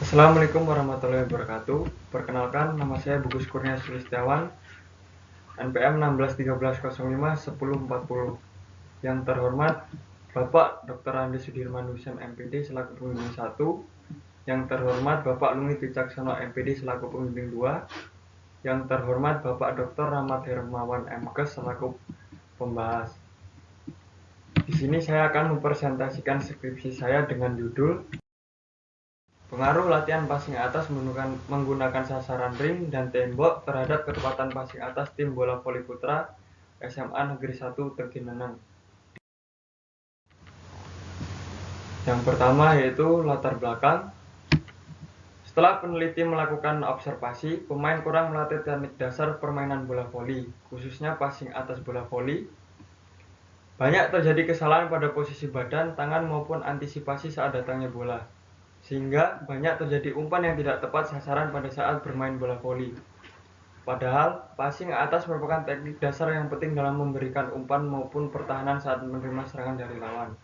Assalamualaikum warahmatullahi wabarakatuh. Perkenalkan, nama saya Bukus Kurnia Sulistiawan, NPM 1613051040. Yang terhormat Bapak Dr. Andi Sudirman Hussein MPD selaku pembimbing 1. Yang terhormat Bapak Lungit Wicaksono MPD selaku pembimbing 2. Yang terhormat Bapak Dr. Rahmat Hermawan MKes selaku pembahas. Di sini saya akan mempresentasikan skripsi saya dengan judul Pengaruh latihan passing atas menggunakan sasaran ring dan tembok terhadap ketepatan passing atas tim bola voli putra SMA Negeri 1 Tegineneng. Yang pertama yaitu latar belakang. Setelah peneliti melakukan observasi, pemain kurang melatih teknik dasar permainan bola voli, khususnya passing atas bola voli. Banyak terjadi kesalahan pada posisi badan, tangan maupun antisipasi saat datangnya bola, sehingga banyak terjadi umpan yang tidak tepat sasaran pada saat bermain bola voli. Padahal, passing atas merupakan teknik dasar yang penting dalam memberikan umpan maupun pertahanan saat menerima serangan dari lawan.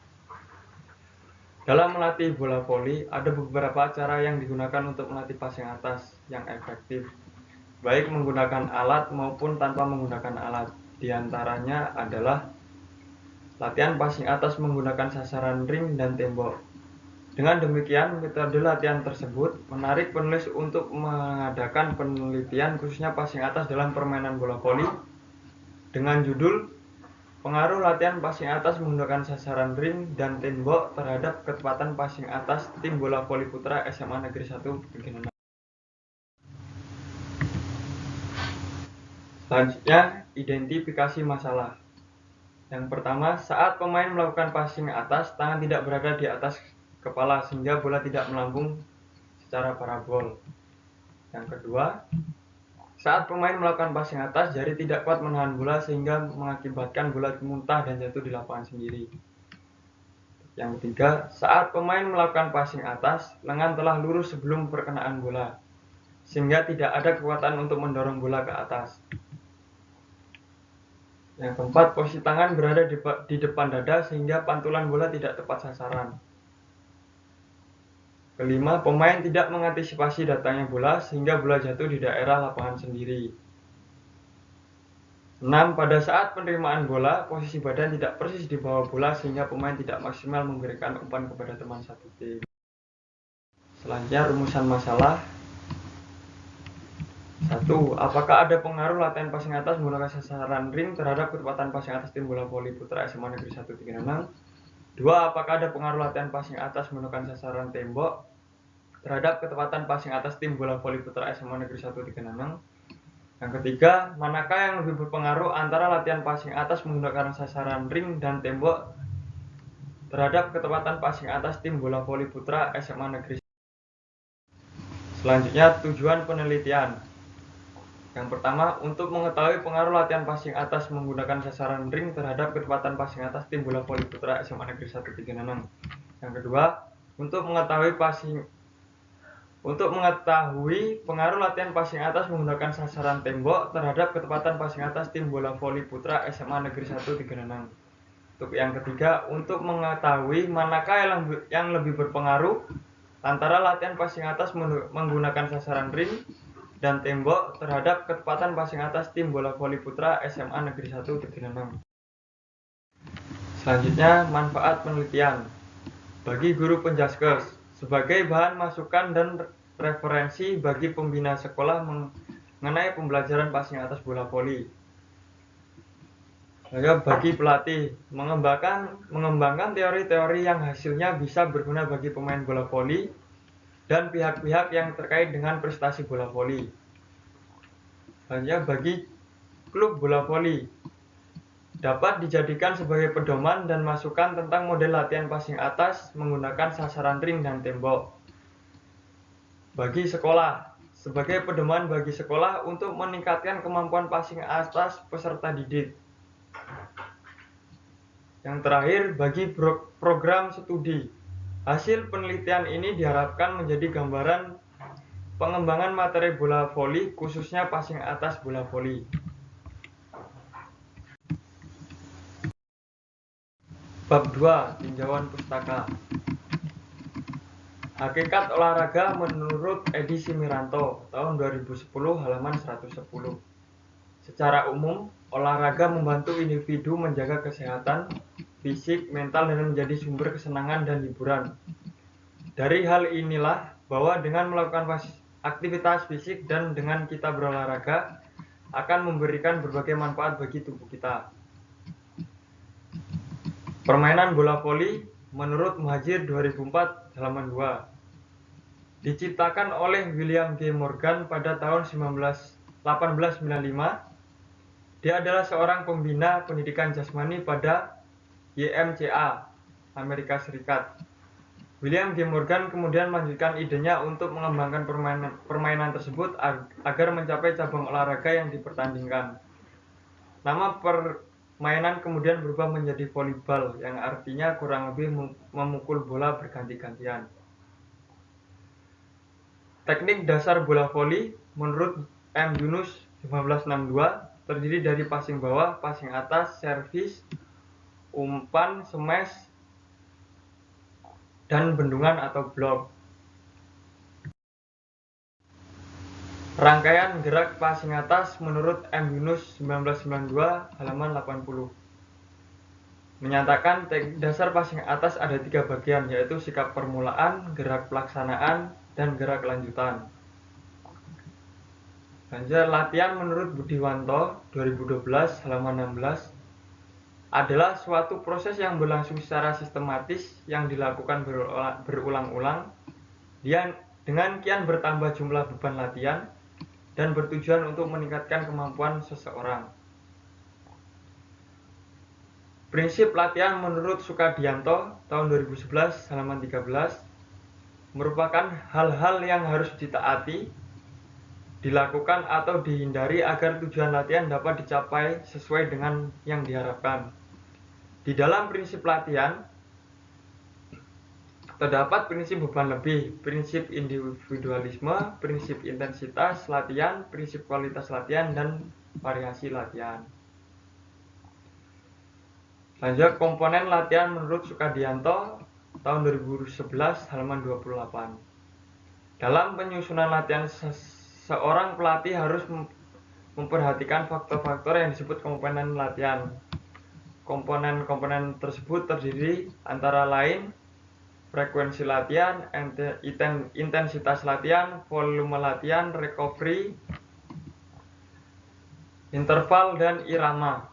Dalam melatih bola voli, ada beberapa cara yang digunakan untuk melatih passing atas yang efektif, baik menggunakan alat maupun tanpa menggunakan alat. Di antaranya adalah latihan passing atas menggunakan sasaran ring dan tembok. Dengan demikian, metode latihan tersebut menarik penulis untuk mengadakan penelitian khususnya passing atas dalam permainan bola voli dengan judul Pengaruh latihan passing atas menggunakan sasaran ring dan tembok terhadap ketepatan passing atas tim bola voli putra SMA Negeri 1 Tegineneng. Selanjutnya, identifikasi masalah. Yang pertama, saat pemain melakukan passing atas, tangan tidak berada di atas kepala sehingga bola tidak melambung secara parabol. Yang kedua, saat pemain melakukan passing atas, jari tidak kuat menahan bola sehingga mengakibatkan bola muntah dan jatuh di lapangan sendiri. Yang ketiga, saat pemain melakukan passing atas, lengan telah lurus sebelum perkenaan bola, sehingga tidak ada kekuatan untuk mendorong bola ke atas. Yang keempat, posisi tangan berada di depan dada sehingga pantulan bola tidak tepat sasaran. Kelima, pemain tidak mengantisipasi datangnya bola sehingga bola jatuh di daerah lapangan sendiri. 6. Pada saat penerimaan bola, posisi badan tidak persis di bawah bola sehingga pemain tidak maksimal memberikan umpan kepada teman satu tim. Selanjutnya, rumusan masalah. 1. Apakah ada pengaruh latihan passing atas menggunakan sasaran ring terhadap ketepatan passing atas tim bola voli putra SMA Negeri 1 Tegineneng? 2. Apakah ada pengaruh latihan passing atas menggunakan sasaran tembok terhadap ketepatan passing atas tim bola voli putra SMA Negeri 1 Tegineneng? Yang ketiga, manakah yang lebih berpengaruh antara latihan passing atas menggunakan sasaran ring dan tembok terhadap ketepatan passing atas tim bola voli putra SMA Negeri 1? Selanjutnya, tujuan penelitian. Yang pertama, untuk mengetahui pengaruh latihan passing atas menggunakan sasaran ring terhadap ketepatan passing atas tim bola voli putra SMA Negeri 1 Tegineneng. Yang kedua, untuk mengetahui pengaruh latihan passing atas menggunakan sasaran tembok terhadap ketepatan passing atas tim bola voli putra SMA Negeri 1 Tegineneng. Untuk yang ketiga, untuk mengetahui manakah yang lebih berpengaruh antara latihan passing atas menggunakan sasaran ring dan tembok terhadap ketepatan passing atas tim bola voli putra SMA Negeri 1 Tegineneng. Selanjutnya, manfaat penelitian bagi guru penjaskes sebagai bahan masukan dan referensi bagi pembina sekolah mengenai pembelajaran passing atas bola voli. Bagi pelatih, mengembangkan teori-teori yang hasilnya bisa berguna bagi pemain bola voli dan pihak-pihak yang terkait dengan prestasi bola voli. Hanya bagi klub bola voli dapat dijadikan sebagai pedoman dan masukan tentang model latihan passing atas menggunakan sasaran ring dan tembok. Bagi sekolah, sebagai pedoman bagi sekolah untuk meningkatkan kemampuan passing atas peserta didik. Yang terakhir, bagi program studi. Hasil penelitian ini diharapkan menjadi gambaran pengembangan materi bola voli khususnya passing atas bola voli. Bab 2. Tinjauan pustaka. Hakikat olahraga menurut Edi Simiranto, tahun 2010, halaman 110. Secara umum, olahraga membantu individu menjaga kesehatan fisik, mental, dan menjadi sumber kesenangan dan hiburan. Dari hal inilah bahwa dengan melakukan aktivitas fisik dan dengan kita berolahraga akan memberikan berbagai manfaat bagi tubuh kita. Permainan bola voli menurut Muhajir 2004, halaman 2. Diciptakan oleh William G. Morgan pada tahun 1895, dia adalah seorang pembina pendidikan jasmani pada YMCA, Amerika Serikat. William G. Morgan kemudian melanjutkan idenya untuk mengembangkan permainan tersebut agar mencapai cabang olahraga yang dipertandingkan. Nama permainan kemudian berubah menjadi volleyball, yang artinya kurang lebih memukul bola berganti-gantian. Teknik dasar bola voli menurut M. Yunus 1962 terdiri dari passing bawah, passing atas, servis, umpan, smash, dan bendungan atau blok. Rangkaian gerak passing atas menurut M. Yunus 1992, halaman 80 menyatakan teknik dasar passing atas ada 3 bagian, yaitu sikap permulaan, gerak pelaksanaan, dan gerak lanjutan. Lanjut, latihan menurut Budiwanto 2012, halaman 16 adalah suatu proses yang berlangsung secara sistematis yang dilakukan berulang-ulang dengan kian bertambah jumlah beban latihan dan bertujuan untuk meningkatkan kemampuan seseorang. Prinsip latihan menurut Sukadianto tahun 2011, halaman 13 merupakan hal-hal yang harus ditaati, dilakukan atau dihindari agar tujuan latihan dapat dicapai sesuai dengan yang diharapkan. Di dalam prinsip latihan terdapat prinsip beban lebih, prinsip individualisme, prinsip intensitas latihan, prinsip kualitas latihan, dan variasi latihan. Lanjut, komponen latihan menurut Sukadianto tahun 2011, halaman 28. Dalam penyusunan latihan, seorang pelatih harus memperhatikan faktor-faktor yang disebut komponen latihan. Komponen-komponen tersebut terdiri antara lain frekuensi latihan, intensitas latihan, volume latihan, recovery, interval, dan irama.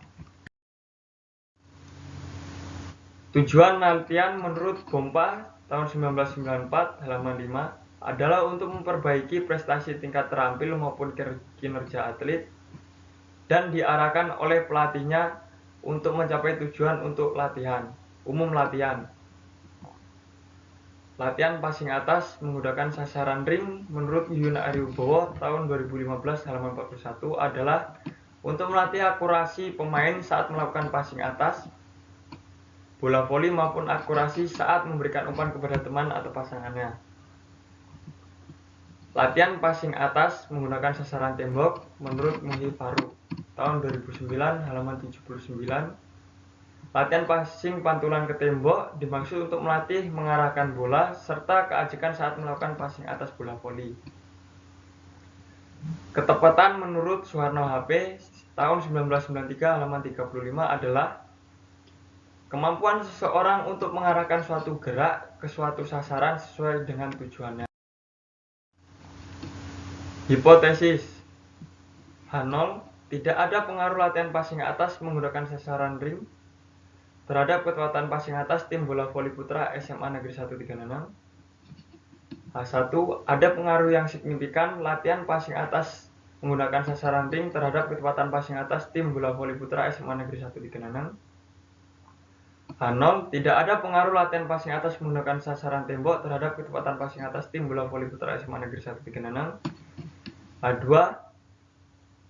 Tujuan latihan menurut Bompa tahun 1994, halaman 5 adalah untuk memperbaiki prestasi tingkat terampil maupun kinerja atlet dan diarahkan oleh pelatihnya untuk mencapai tujuan untuk umum latihan. Latihan passing atas menggunakan sasaran ring menurut Yuna Ariwibowo tahun 2015, halaman 41 adalah untuk melatih akurasi pemain saat melakukan passing atas bola voli maupun akurasi saat memberikan umpan kepada teman atau pasangannya. Latihan passing atas menggunakan sasaran tembok menurut Muhi Faruk tahun 2009, halaman 79. Latihan passing pantulan ke tembok dimaksud untuk melatih mengarahkan bola serta keajikan saat melakukan passing atas bola voli. Ketepatan menurut Suharno HP tahun 1993, halaman 35 adalah kemampuan seseorang untuk mengarahkan suatu gerak ke suatu sasaran sesuai dengan tujuannya. Hipotesis H0, tidak ada pengaruh latihan passing atas menggunakan sasaran ring terhadap kekuatan passing atas tim bola voli putra SMA Negeri 136. H1, ada pengaruh yang signifikan latihan passing atas menggunakan sasaran ring terhadap kecepatan passing atas tim bola voli putra SMA Negeri 136. H0, tidak ada pengaruh latihan passing atas menggunakan sasaran tembok terhadap kecepatan passing atas tim bola voli putra SMA Negeri 136. H2,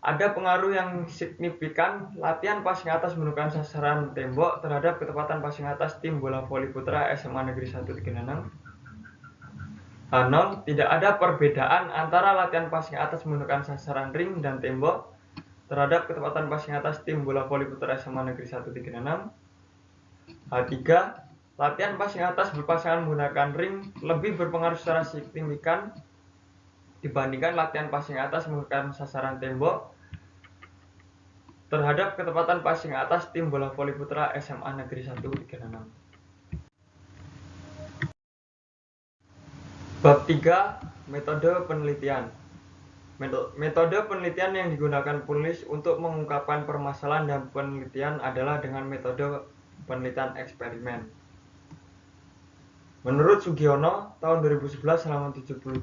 ada pengaruh yang signifikan latihan passing atas menggunakan sasaran tembok terhadap kecepatan passing atas tim bola voli putra SMA Negeri 136. H0, tidak ada perbedaan antara latihan passing atas menggunakan sasaran ring dan tembok terhadap kecepatan passing atas tim bola voli putra SMA Negeri 136. H3, latihan passing atas berpasangan menggunakan ring lebih berpengaruh secara signifikan dibandingkan latihan passing atas menggunakan sasaran tembok terhadap ketepatan passing atas tim bola voli putra SMA Negeri 1 36. Bab 3. Metode penelitian. Metode penelitian yang digunakan penulis untuk mengungkapkan permasalahan dan penelitian adalah dengan metode penelitian eksperimen. Menurut Sugiono, tahun 2011 halaman 72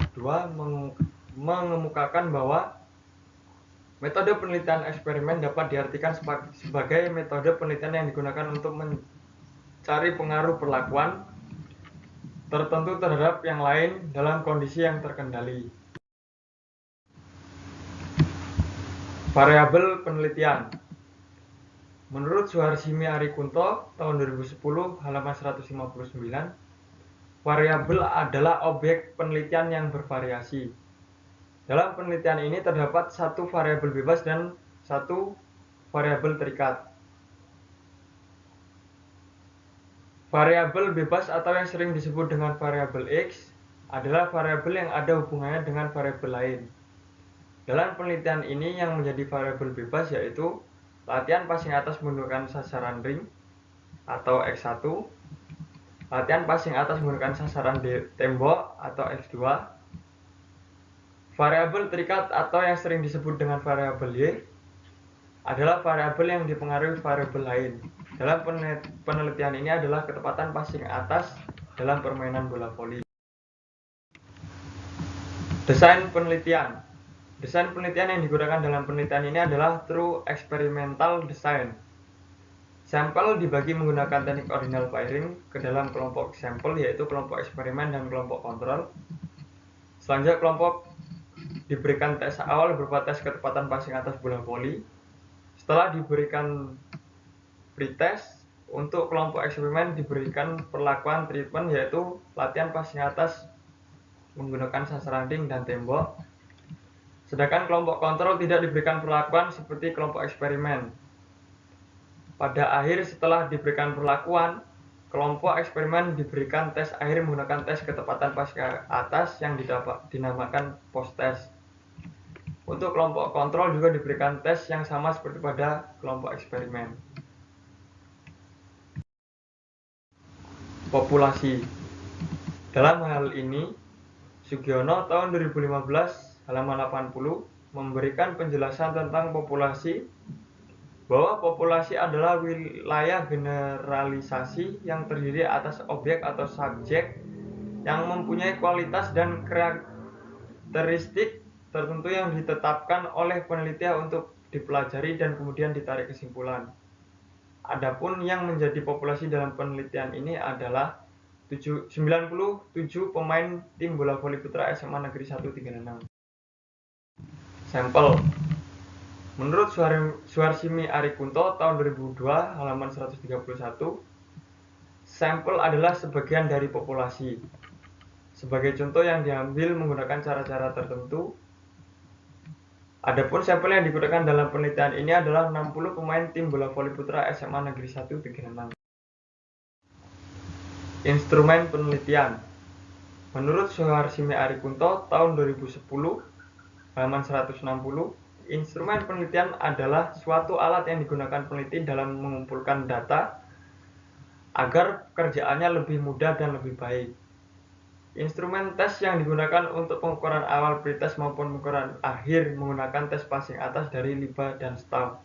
mengemukakan bahwa metode penelitian eksperimen dapat diartikan sebagai metode penelitian yang digunakan untuk mencari pengaruh perlakuan tertentu terhadap yang lain dalam kondisi yang terkendali. Variabel penelitian. Menurut Suharsimi Arikunto tahun 2010 halaman 159, variabel adalah objek penelitian yang bervariasi. Dalam penelitian ini terdapat satu variabel bebas dan satu variabel terikat. Variabel bebas atau yang sering disebut dengan variabel X adalah variabel yang ada hubungannya dengan variabel lain. Dalam penelitian ini yang menjadi variabel bebas yaitu latihan passing atas menggunakan sasaran ring atau X1, latihan passing atas menggunakan sasaran tembok atau X2, variabel terikat atau yang sering disebut dengan variabel Y adalah variabel yang dipengaruhi variabel lain. Dalam penelitian ini adalah ketepatan passing atas dalam permainan bola voli. Desain penelitian. Desain penelitian yang digunakan dalam penelitian ini adalah True Experimental Design. Sampel dibagi menggunakan teknik ordinal firing ke dalam kelompok sampel, yaitu kelompok eksperimen dan kelompok kontrol. Selanjutnya kelompok diberikan tes awal berupa tes ketepatan passing atas bola voli. Setelah diberikan pretest, untuk kelompok eksperimen diberikan perlakuan treatment yaitu latihan passing atas menggunakan sasaran ring dan tembok. Sedangkan kelompok kontrol tidak diberikan perlakuan seperti kelompok eksperimen. Pada akhir setelah diberikan perlakuan, kelompok eksperimen diberikan tes akhir menggunakan tes ketepatan passing atas yang dinamakan post test. Untuk kelompok kontrol juga diberikan tes yang sama seperti pada kelompok eksperimen. Populasi. Dalam hal ini, Sugiono tahun 2015 halaman 80 memberikan penjelasan tentang populasi, bahwa populasi adalah wilayah generalisasi yang terdiri atas objek atau subjek yang mempunyai kualitas dan karakteristik tertentu yang ditetapkan oleh penelitian untuk dipelajari dan kemudian ditarik kesimpulan. Adapun yang menjadi populasi dalam penelitian ini adalah 97 pemain tim bola voli putra SMA Negeri 1 36. Sampel. Menurut Suharsimi Arikunto tahun 2002 halaman 131, sampel adalah sebagian dari populasi. Sebagai contoh yang diambil menggunakan cara-cara tertentu. Adapun sampel yang digunakan dalam penelitian ini adalah 60 pemain tim bola voli putra SMA Negeri 1 36. Instrumen penelitian. Menurut Suharsimi Arikunto tahun 2010 halaman 160, instrumen penelitian adalah suatu alat yang digunakan peneliti dalam mengumpulkan data agar pekerjaannya lebih mudah dan lebih baik. Instrumen tes yang digunakan untuk pengukuran awal pretest maupun pengukuran akhir menggunakan tes passing atas dari Liba dan Staff.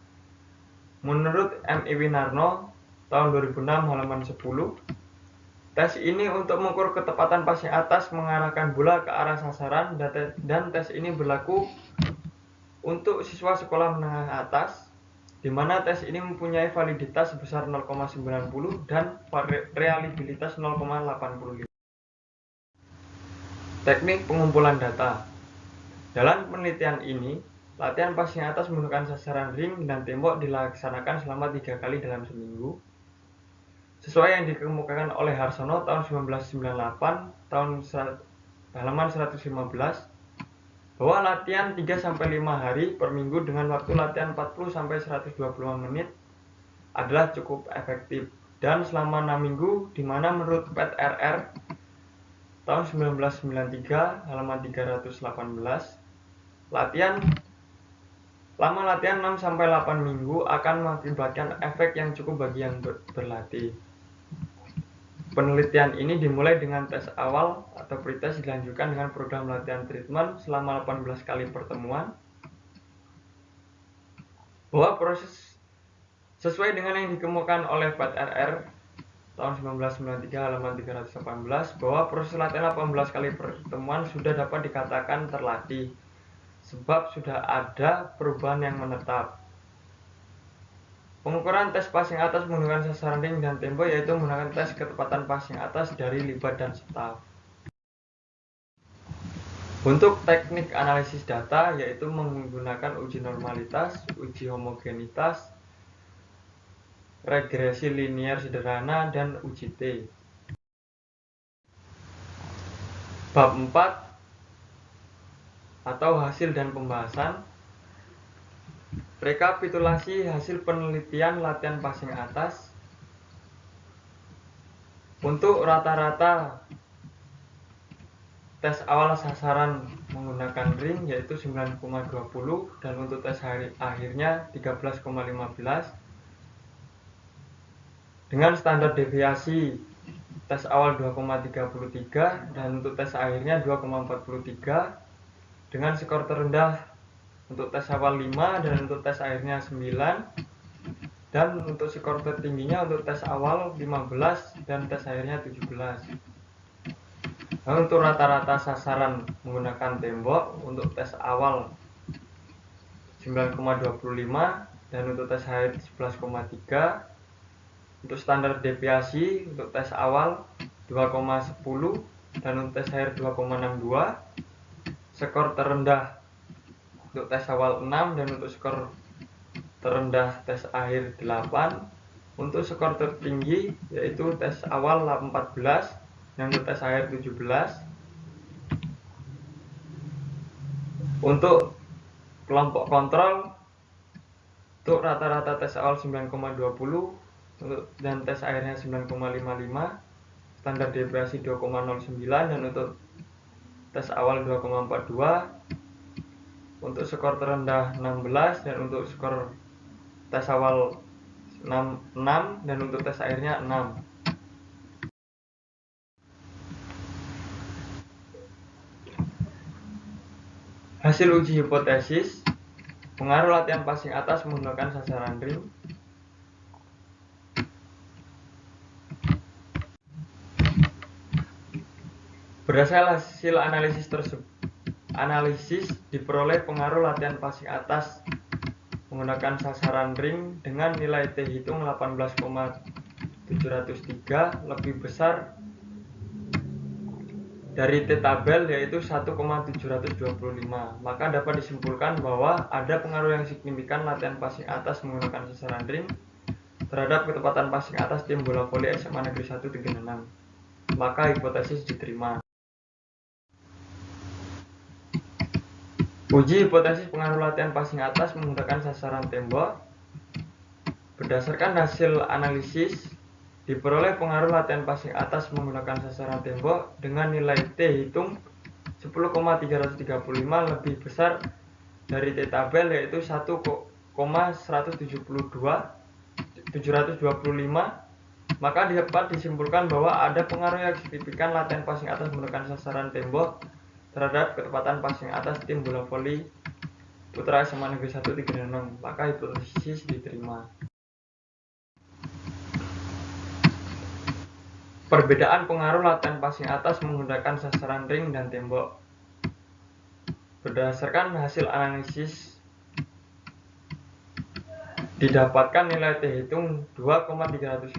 Menurut M. Iwinarno tahun 2006 halaman 10, tes ini untuk mengukur ketepatan passing atas mengarahkan bola ke arah sasaran dan tes ini berlaku untuk siswa sekolah menengah atas, di mana tes ini mempunyai validitas sebesar 0,90 dan reliabilitas 0,85. Teknik pengumpulan data. Dalam penelitian ini, latihan passing atas menggunakan sasaran ring dan tembok dilaksanakan selama 3 kali dalam seminggu. Sesuai yang dikemukakan oleh Harsono tahun 1998, halaman 115, bahwa latihan 3-5 hari per minggu dengan waktu latihan 40-125 menit adalah cukup efektif. dan selama 6 minggu, di mana menurut PET RR tahun 1993 halaman 318, lama latihan 6-8 minggu akan mengakibatkan efek yang cukup bagi yang berlatih. Penelitian ini dimulai dengan tes awal atau pretest, dilanjutkan dengan program latihan treatment selama 18 kali pertemuan, bahwa proses sesuai dengan yang dikemukakan oleh PET RR tahun 1993 halaman 318, bahwa proses latihan 18 kali pertemuan sudah dapat dikatakan terlatih sebab sudah ada perubahan yang menetap. Pengukuran tes passing atas menggunakan sasaran ring dan tembok, yaitu menggunakan tes ketepatan passing atas dari libat dan staff. Untuk teknik analisis data, yaitu menggunakan uji normalitas, uji homogenitas, regresi linier sederhana, dan uji T. Bab 4 atau hasil dan pembahasan. Rekapitulasi hasil penelitian latihan passing atas. Untuk rata-rata tes awal sasaran menggunakan ring yaitu 9,20, dan untuk tes akhirnya 13,15 dengan standar deviasi tes awal 2,33 dan untuk tes akhirnya 2,43 dengan skor terendah untuk tes awal 5 dan untuk tes akhirnya 9, dan untuk skor tertingginya untuk tes awal 15 dan tes akhirnya 17. Nah, untuk rata-rata sasaran menggunakan tembok, untuk tes awal 9,25 dan untuk tes akhir 11,3. Untuk standar deviasi untuk tes awal 2,10 dan untuk tes akhir 2,62. Skor terendah untuk tes awal 6 dan untuk skor terendah tes akhir 8. Untuk skor tertinggi yaitu tes awal 14 dan untuk tes akhir 17. Untuk kelompok kontrol, untuk rata-rata tes awal 9,20 dan tes akhirnya 9,55, standar deviasi 2,09 dan untuk tes awal 2,42. Untuk skor terendah 16 dan untuk skor tes awal 6 dan untuk tes akhirnya 6. Hasil uji hipotesis pengaruh latihan passing atas menggunakan sasaran ring. Berdasarkan hasil analisis diperoleh pengaruh latihan passing atas menggunakan sasaran ring dengan nilai T hitung 18,703 lebih besar dari T tabel yaitu 1,725. Maka dapat disimpulkan bahwa ada pengaruh yang signifikan latihan passing atas menggunakan sasaran ring terhadap ketepatan passing atas tim bola voli SMA Negeri 1 Teganan. Maka hipotesis diterima. Uji hipotesis pengaruh latihan passing atas menggunakan sasaran tembok. Berdasarkan hasil analisis diperoleh pengaruh latihan passing atas menggunakan sasaran tembok dengan nilai T hitung 10,335 lebih besar dari T tabel yaitu 1,172,725. Maka dapat disimpulkan bahwa ada pengaruh yang signifikan latihan passing atas menggunakan sasaran tembok terhadap ketepatan passing atas tim bola voli putra SMA Negeri 1 Teganan. Maka hipotesis diterima. Perbedaan pengaruh latihan passing atas menggunakan sasaran ring dan tembok. Berdasarkan hasil analisis didapatkan nilai T hitung 2,315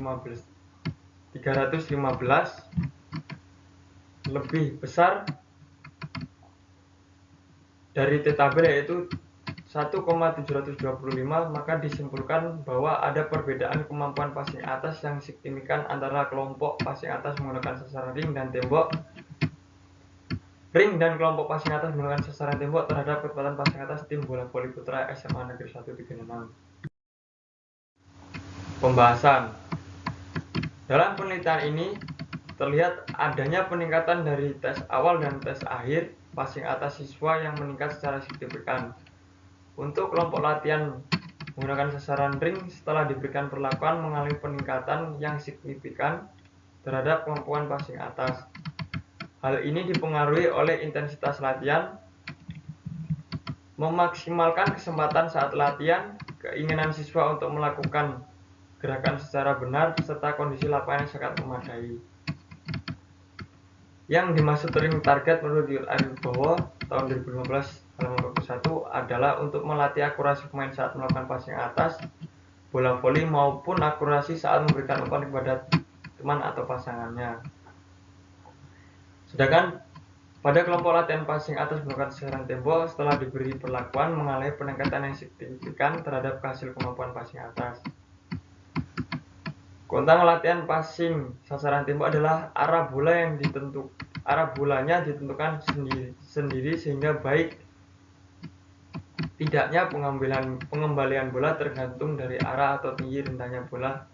lebih besar dari T tabel yaitu 1,725. Maka disimpulkan bahwa ada perbedaan kemampuan passing atas yang signifikan antara kelompok passing atas menggunakan sasaran ring dan kelompok passing atas menggunakan sasaran tembok terhadap ketepatan passing atas tim bola voli putra SMA Negeri 1 Teganan. Pembahasan. Dalam penelitian ini terlihat adanya peningkatan dari tes awal dan tes akhir passing atas siswa yang meningkat secara signifikan. Untuk kelompok latihan menggunakan sasaran ring setelah diberikan perlakuan mengalami peningkatan yang signifikan terhadap kemampuan passing atas. Hal ini dipengaruhi oleh intensitas latihan, memaksimalkan kesempatan saat latihan, keinginan siswa untuk melakukan gerakan secara benar, serta kondisi lapangan yang sangat memadai. Yang dimaksud ring target menurut Yul Ariwibowo tahun 2015 halaman 21 adalah untuk melatih akurasi pemain saat melakukan passing atas bola voli maupun akurasi saat memberikan umpan kepada teman atau pasangannya. Sedangkan pada kelompok latihan passing atas menggunakan sasaran tembok setelah diberi perlakuan mengalami peningkatan yang signifikan terhadap hasil kemampuan passing atas. Kontak latihan passing sasaran tembok adalah arah bolanya ditentukan sendiri sehingga baik tidaknya pengembalian bola tergantung dari arah atau tinggi rentangnya bola.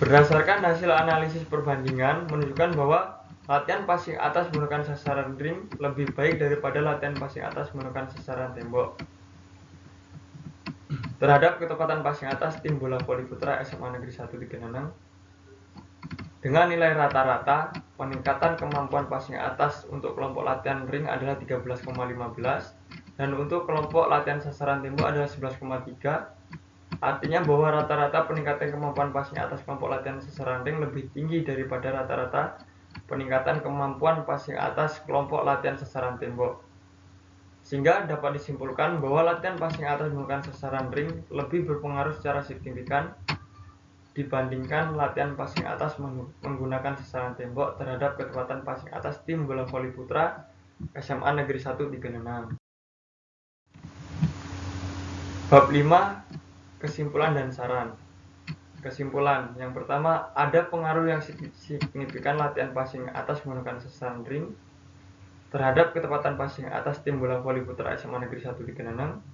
Berdasarkan hasil analisis perbandingan menunjukkan bahwa latihan passing atas menggunakan sasaran ring lebih baik daripada latihan passing atas menggunakan sasaran tembok. Terhadap ketepatan passing atas tim bola voli putra SMA Negeri 1 Digenanang, dengan nilai rata-rata, peningkatan kemampuan passing atas untuk kelompok latihan ring adalah 13,15 dan untuk kelompok latihan sasaran tembok adalah 11,3. Artinya bahwa rata-rata peningkatan kemampuan passing atas kelompok latihan sasaran ring lebih tinggi daripada rata-rata peningkatan kemampuan passing atas kelompok latihan sasaran tembok. Sehingga dapat disimpulkan bahwa latihan passing atas menggunakan sasaran ring lebih berpengaruh secara signifikan dibandingkan latihan passing atas menggunakan sasaran tembok terhadap ketepatan passing atas tim bola voli putra SMA Negeri 1 Digenanang. Bab 5, kesimpulan dan saran. Kesimpulan, yang pertama, ada pengaruh yang signifikan latihan passing atas menggunakan sasaran ring terhadap ketepatan passing atas tim bola voli putra SMA Negeri 1 Digenanang.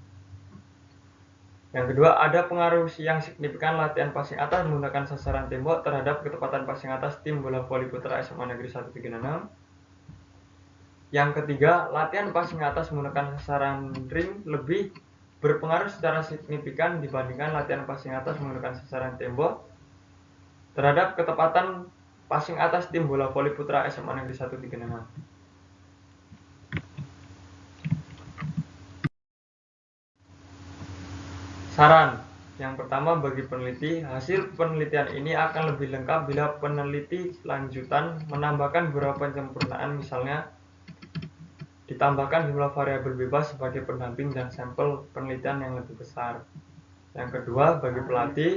Yang kedua, ada pengaruh yang signifikan latihan passing atas menggunakan sasaran tembok terhadap ketepatan passing atas tim bola voli putra SMA Negeri 1 Digenanang. Yang ketiga, latihan passing atas menggunakan sasaran ring lebih berpengaruh secara signifikan dibandingkan latihan passing atas menggunakan sasaran tembok terhadap ketepatan passing atas tim bola voli putra SMA Negeri 1 Digenanang. Saran. Yang pertama, bagi peneliti, hasil penelitian ini akan lebih lengkap bila peneliti lanjutan menambahkan beberapa penyempurnaan, misalnya ditambahkan jumlah variabel bebas sebagai pendamping dan sampel penelitian yang lebih besar. Yang kedua, bagi pelatih,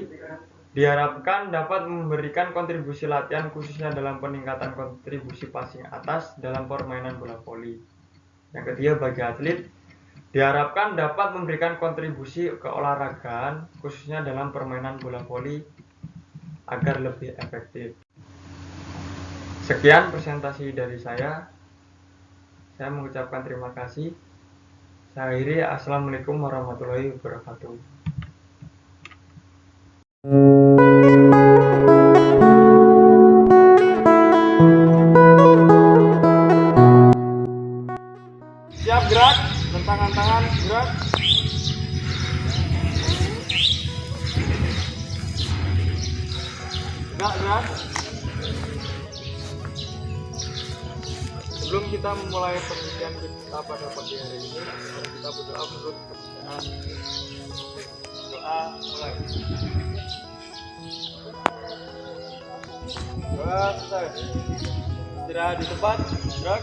diharapkan dapat memberikan kontribusi latihan khususnya dalam peningkatan kontribusi passing atas dalam permainan bola voli. Yang ketiga, bagi atlet, diharapkan dapat memberikan kontribusi keolahragaan khususnya dalam permainan bola voli agar lebih efektif. Sekian presentasi dari saya. Saya mengucapkan terima kasih. Saya akhiri. Assalamualaikum warahmatullahi wabarakatuh. Siap gerak, bentangan tangan gerak. Gerak. Sebelum kita memulai penelitian kita pada pagi hari ini, kita berdoa menurut kepercayaan. Doa mulai. Doa selesai. Istirahat di tempat, gerak.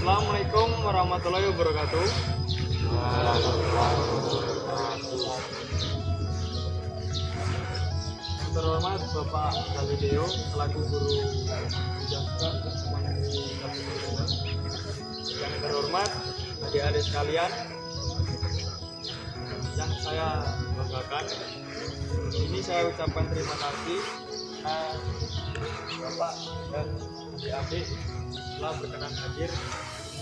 Assalamualaikum warahmatullahi wabarakatuh. Yang terhormat Bapak Galileo selaku guru Jasa yang terhormat adik-adik sekalian yang saya banggakan, ini saya ucapkan terima kasih Bapak dan adik-adik telah berkenan hadir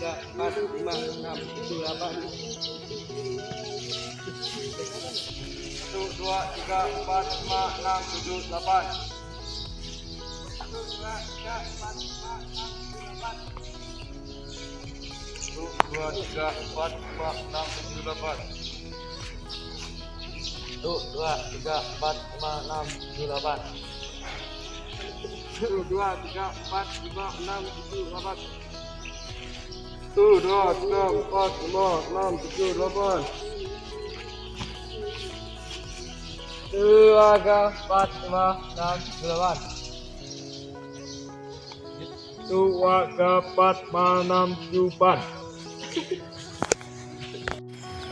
3, 4, 5, 6, 7, 8. 1, 2, 3, 4, 5, 6, 7, 8. 1, 2, 3, 4, 5, 6, 7, 8. 1, 2, 3, 4, 5, 6, 7, 8. 1, 2, 3, 4, 5, 6, 7, 8. 1, 2, 3, 4, 5, 6, 7, 8. 1, 2, 3, 4, 5, 6, 7, 8. 2, 3, 4, 5, 6, 7, 8. 2, 3, 4, 5, 6, 7, 8.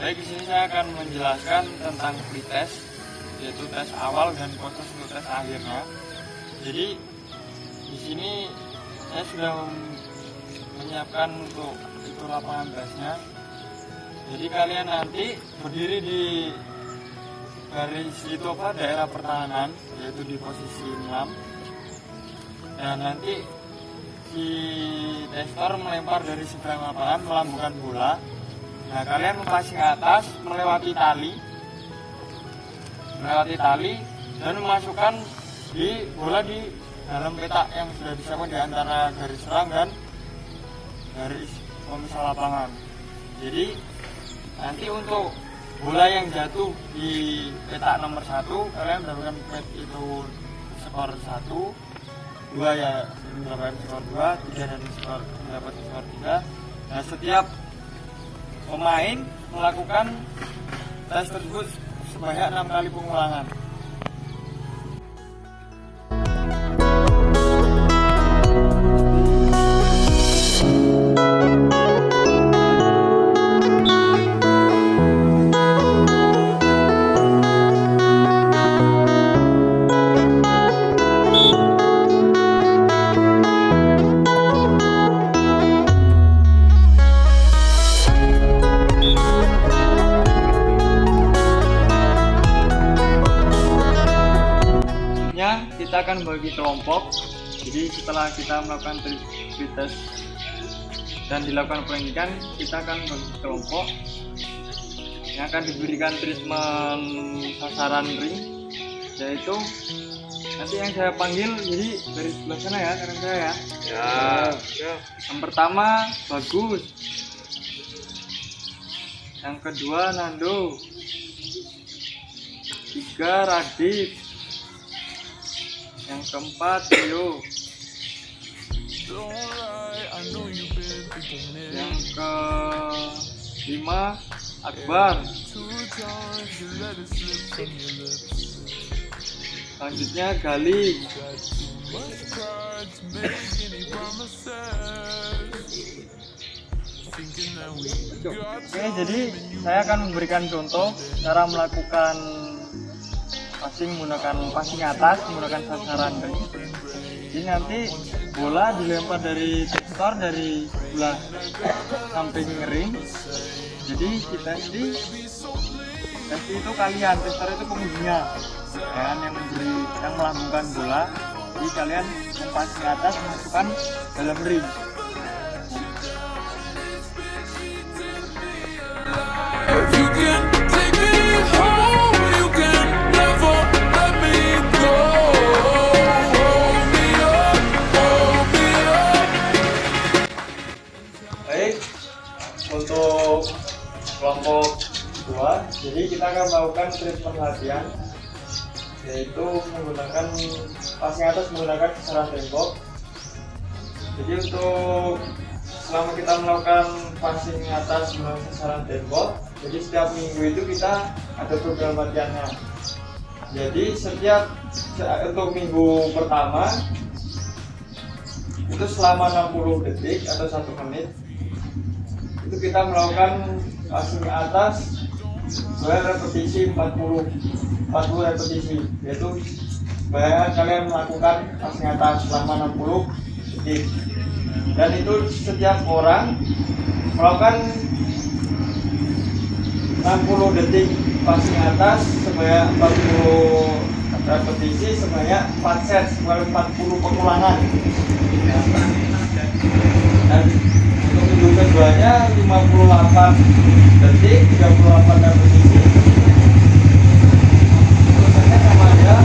Baik, di sini saya akan menjelaskan tentang pretest, yaitu tes awal dan proses untuk tes akhirnya. Jadi di sini saya sudah menyiapkan untuk itu lapangan tesnya. Jadi kalian nanti berdiri di garis itu daerah pertahanan, yaitu di posisi 6. Dan nanti si testor melempar dari seberang lapangan melambungkan bola Nah, kalian mempassing atas melewati tali dan memasukkan bola di dalam petak yang sudah disiapkan di antara garis serang dan garis pemisah lapangan. Jadi nanti untuk bola yang jatuh di petak nomor 1, kalian mendapatkan itu skor 1, 2 ya mendapatkan skor 2, 3 dan mendapat skor 3. Nah, setiap pemain melakukan tes tersebut sebanyak 6 kali pengulangan. Kita akan bagi kelompok. Jadi setelah kita melakukan pretest dan dilakukan penyelidikan, kita akan bagi kelompok yang akan diberikan treatment sasaran ring, yaitu nanti yang saya panggil jadi dari sebelah sana ya, karena saya ya. Yang pertama Bagus, yang kedua Nando, 3 Radit, yang keempat Rio, yang kelima Akbar, selanjutnya Gali, Oke, jadi saya akan memberikan contoh cara melakukan passing menggunakan passing atas menggunakan sasaran ring. Jadi nanti bola dilempar dari testor dari sebelah samping ring. Jadi kita itu kalian, testor itu pengundinya, kan, yang melambungkan bola. Jadi kalian passing atas masukkan dalam ring. Untuk kelompok 2, jadi kita akan melakukan treatment latihan, yaitu menggunakan passing atas menggunakan sasaran tembok. Jadi untuk selama kita melakukan passing atas menggunakan sasaran tembok, jadi setiap minggu itu kita ada program latihannya. Jadi untuk minggu pertama itu selama 60 detik atau 1 menit itu kita melakukan passing atas 2 repetisi 40 repetisi, yaitu bayangkan kalian melakukan passing atas selama 60 detik, dan itu setiap orang melakukan 60 detik passing atas sebanyak 40 repetisi sebanyak 4 set, sebanyak 40 pengulangan. Dan untuk minggu keduanya 58 detik 38 repetisi. Tulisannya sama aja.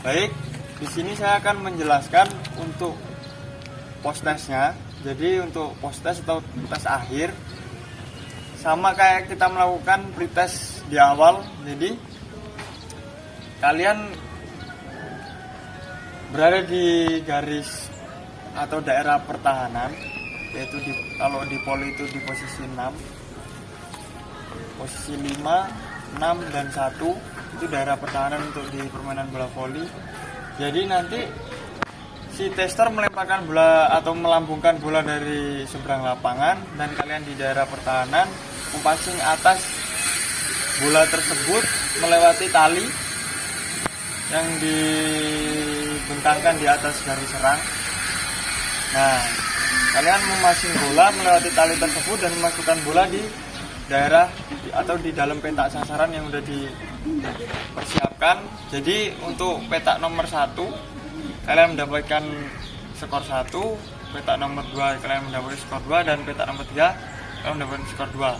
Baik, di sini saya akan menjelaskan untuk post-testnya. Jadi untuk post-test atau tes akhir sama kayak kita melakukan pretest di awal. Jadi kalian berada di garis atau daerah pertahanan, yaitu kalau di poli itu di posisi 6, posisi 5, 6 dan 1 itu daerah pertahanan untuk di permainan bola voli. Jadi nanti si tester melemparkan bola atau melambungkan bola dari seberang lapangan dan kalian di daerah pertahanan mempassing atas bola tersebut melewati tali yang dibentangkan di atas garis serang. Nah, kalian memasing bola melewati tali tersebut dan memasukkan bola di daerah atau di dalam petak sasaran yang sudah dipersiapkan. Jadi untuk petak nomor 1 kalian mendapatkan skor 1, petak nomor 2 kalian mendapatkan skor 2, dan petak nomor 3 kalian mendapatkan skor 2.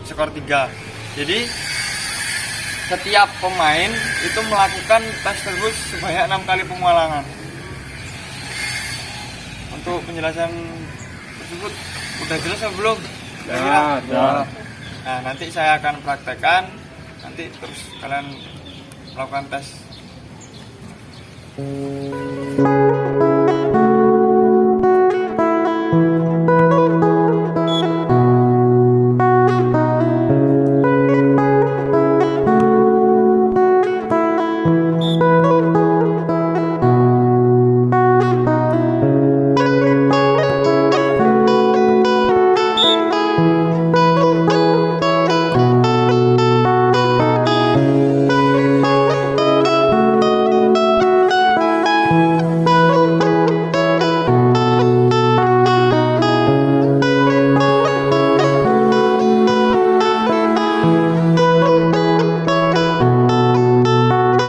Skor 3. Jadi setiap pemain itu melakukan tes tersebut sebanyak 6 kali pengulangan. Untuk penjelasan tersebut udah jelas atau belum? Ya. Nah, nanti saya akan praktekkan, nanti terus kalian melakukan tes.